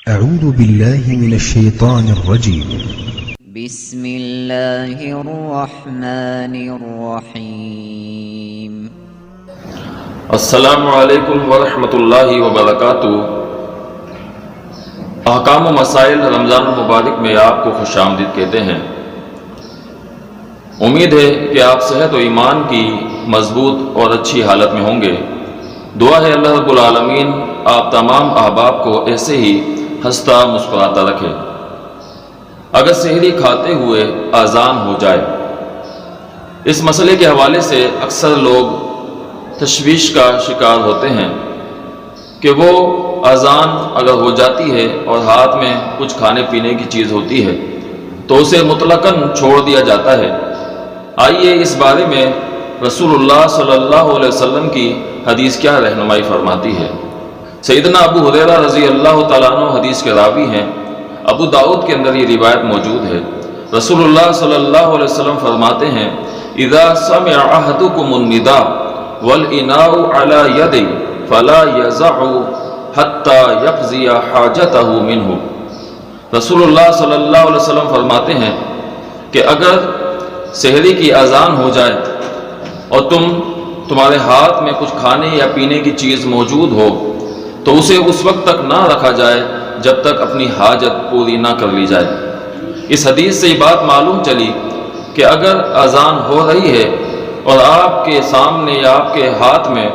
أعوذ بالله من الشيطان الرجيم. بسم الله الرحمن الرحیم. السلام علیکم ورحمۃ اللہ وبرکاتہ. احکام و مسائل رمضان المبارک میں آپ کو خوش آمدید کہتے ہیں. امید ہے کہ آپ صحت و ایمان کی مضبوط اور اچھی حالت میں ہوں گے. دعا ہے اللہ رب العالمین آپ تمام احباب کو ایسے ہی ہنستا مسکراتا رکھے. اگر سحری کھاتے ہوئے اذان ہو جائے، اس مسئلے کے حوالے سے اکثر لوگ تشویش کا شکار ہوتے ہیں کہ وہ اذان اگر ہو جاتی ہے اور ہاتھ میں کچھ کھانے پینے کی چیز ہوتی ہے تو اسے مطلقاً چھوڑ دیا جاتا ہے. آئیے اس بارے میں رسول اللہ صلی اللہ علیہ وسلم کی حدیث کیا رہنمائی فرماتی ہے. سیدنا ابو ہریرہ رضی اللہ تعالیٰ عنہ حدیث کے راوی ہیں. ابو داؤد کے اندر یہ روایت موجود ہے. رسول اللہ صلی اللہ علیہ وسلم فرماتے ہیں اذا سمع احدکم النداء والاناء على يدي فلا يزع حتى يقضي حاجته منه. رسول اللہ صلی اللہ علیہ وسلم فرماتے ہیں کہ اگر سحری کی اذان ہو جائے اور تمہارے ہاتھ میں کچھ کھانے یا پینے کی چیز موجود ہو تو اسے اس وقت تک نہ رکھا جائے جب تک اپنی حاجت پوری نہ کر لی جائے. اس حدیث سے یہ بات معلوم چلی کہ اگر اذان ہو رہی ہے اور آپ کے سامنے یا آپ کے ہاتھ میں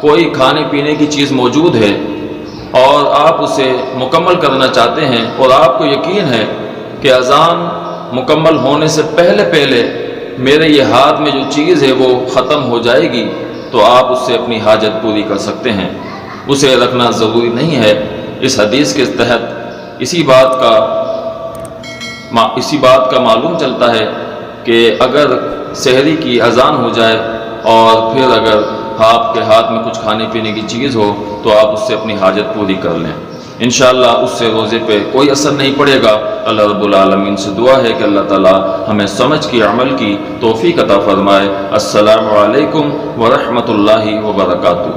کوئی کھانے پینے کی چیز موجود ہے اور آپ اسے مکمل کرنا چاہتے ہیں اور آپ کو یقین ہے کہ اذان مکمل ہونے سے پہلے میرے یہ ہاتھ میں جو چیز ہے وہ ختم ہو جائے گی تو آپ اس سے اپنی حاجت پوری کر سکتے ہیں. اسے رکھنا ضروری نہیں ہے. اس حدیث کے تحت اسی بات کا معلوم چلتا ہے کہ اگر سحری کی اذان ہو جائے اور پھر اگر آپ کے ہاتھ میں کچھ کھانے پینے کی چیز ہو تو آپ اس سے اپنی حاجت پوری کر لیں. انشاءاللہ اس سے روزے پہ کوئی اثر نہیں پڑے گا. اللہ رب العالمین سے دعا ہے کہ اللہ تعالی ہمیں سمجھ کی عمل کی توفیق عطا فرمائے. السلام علیکم ورحمۃ اللہ وبرکاتہ.